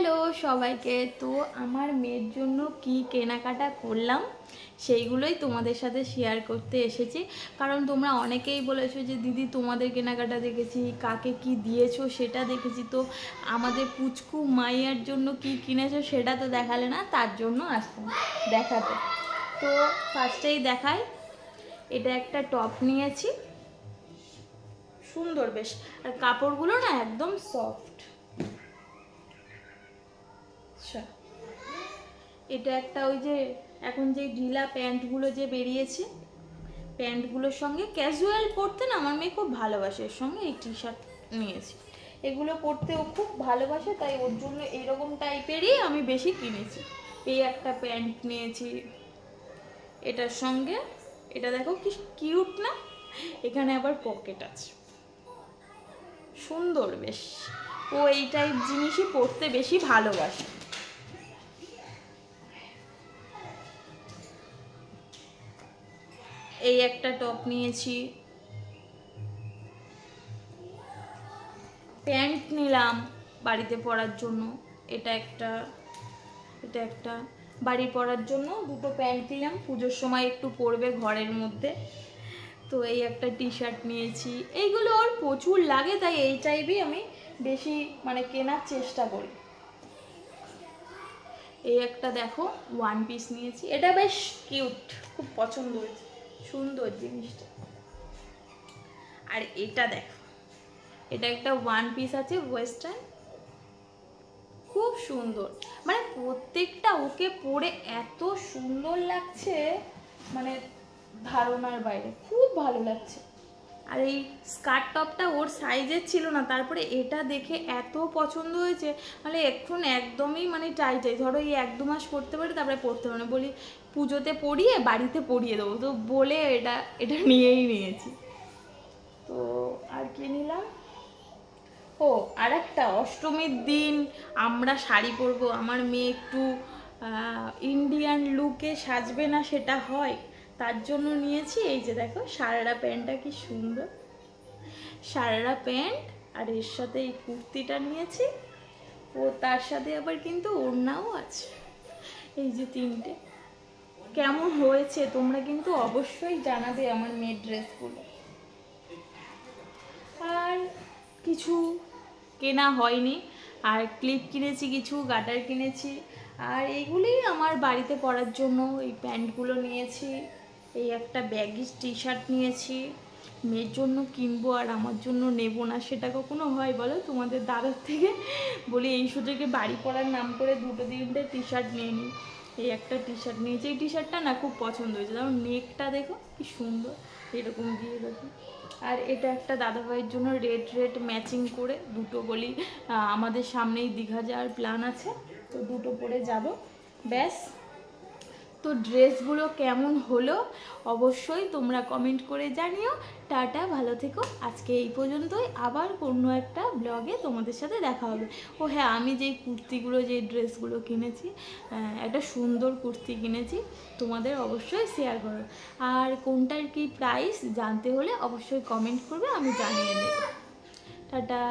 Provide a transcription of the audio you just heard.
Hello সবাইকে। তো আমার মেয়ের জন্য কি কেনাকাটা করলাম সেইগুলোই তোমাদের সাথে শেয়ার করতে এসেছি। কারণ তোমরা অনেকেই বলেছো যে দিদি তোমাদের কেনাকাটা দেখেছি, কাকে কি দিয়েছো সেটা দেখেছি, তো আমাদের পুচকু মাইয়ার জন্য কি কিনেছো সেটা তো দেখালে না, তার জন্য আসতাম দেখাতে। তো ফার্স্টেই দেখাই, এটা একটা টপ নিয়েছি, সুন্দর বেশ, আর কাপড়গুলো না একদম সফট। আচ্ছা, এটা একটা ওই যে এখন যে ঢিলা প্যান্টগুলো যে বেরিয়েছে, প্যান্টগুলোর সঙ্গে ক্যাজুয়াল পরতে না আমার মেয়ে খুব ভালোবাসে, এর সঙ্গে এই টি শার্ট নিয়েছি। এগুলো পরতে ও খুব ভালোবাসে, তাই ওর জন্য এইরকম টাইপেরই আমি বেশি কিনেছি। এই একটা প্যান্ট নিয়েছি এটার সঙ্গে, এটা দেখো কি কিউট না, এখানে আবার পকেট আছে, সুন্দর বেশ। ও এই টাইপ জিনিসই পরতে বেশি ভালোবাসে। এই একটা টপ নিয়েছি, প্যান্ট নিলাম বাড়িতে পরার জন্য, এটা একটা বাড়ি পরার জন্য দুটো প্যান্ট নিলাম, পুজোর সময় একটু পরবে ঘরের মধ্যে। তো এই একটা টি শার্ট নিয়েছি, এইগুলো ওর প্রচুর লাগে, তাই এই টাইপই আমি বেশি মানে কেনার চেষ্টা করি। এই একটা দেখো ওয়ান পিস নিয়েছি, এটা বেশ কিউট, খুব পছন্দ হয়েছে, সুন্দর জিনিসটা। আর এটা দেখো, এটা একটা ওয়ান পিস আছে ওয়েস্টার্ন, খুব সুন্দর, মানে প্রত্যেকটা ওকে পরে এত সুন্দর লাগছে, মানে ধারণার বাইরে, খুব ভালো লাগছে। আর এই স্কার্ট টপটা ওর সাইজের ছিল না, তারপরে এটা দেখে এত পছন্দ হয়েছে, মানে এখন একদমই মানে টাইটাই, ধরো এই 1-2 মাস পরতে পারে, তারপরে পরতে পারে না, বলি পুজোতে পরিয়ে বাড়িতে পরিয়ে দেবো, তো বলে এটা নিয়েই নিয়েছি। তো আর কি নিলাম, ও আর একটা অষ্টমীর দিন আমরা শাড়ি পরবো, আমার মেয়ে একটু ইন্ডিয়ান লুকে সাজবে না, সেটা হয়, তার জন্য নিয়েছি এই যে দেখো সারারা প্যান্টটা কি সুন্দর, সারারা প্যান্ট, আর এর সাথে এই কুর্তিটা নিয়েছি, ও তার সাথে আবার কিন্তু ওড়নাও আছে, এই যে তিনটে। কেমন হয়েছে তোমরা কিন্তু অবশ্যই জানাবে আমার মেয়ের ড্রেসগুলো। আর কিছু কেনা হয়নি, আর ক্লিপ কিনেছি, কিছু গার্ডার কিনেছি, আর এইগুলি আমার বাড়িতে পরার জন্য এই প্যান্টগুলো নিয়েছি, এই একটা ব্যাগিস টি শার্ট নিয়েছি। মেয়ের জন্য কিনবো আর আমার জন্য নেব না, সেটা কখনো হয় বলো? তোমাদের দাদার থেকে বলি এই সুযোগে বাড়ি পরার নাম করে 2-3টে টি শার্ট নিয়ে নিই। এই একটা টি শার্ট নিয়েছি, এই টি শার্টটা না খুব পছন্দ হয়েছে, যেমন নেকটা দেখো কি সুন্দর, এরকম দিয়ে দেখো। আর এটা একটা দাদাভাইয়ের জন্য রেড ম্যাচিং করে দুটো, বলি আমাদের সামনেই দীঘা যাওয়ার প্ল্যান আছে, তো দুটো পরে যাব ব্যাস। তো ড্রেসগুলো কেমন হলো অবশ্যই তোমরা কমেন্ট করে জানিও। টাটা, ভালো থেকো, আজকে এই পর্যন্তই, আবার কোনো একটা ব্লগে তোমাদের সাথে দেখা হবে। ও হ্যাঁ, আমি যেই কুর্তিগুলো, যেই ড্রেসগুলো কিনেছি, একটা সুন্দর কুর্তি কিনেছি, তোমাদের অবশ্যই শেয়ার করো। আর কোনটার কি প্রাইস জানতে হলে অবশ্যই কমেন্ট করবে, আমি জানিয়ে দেব। টাটা।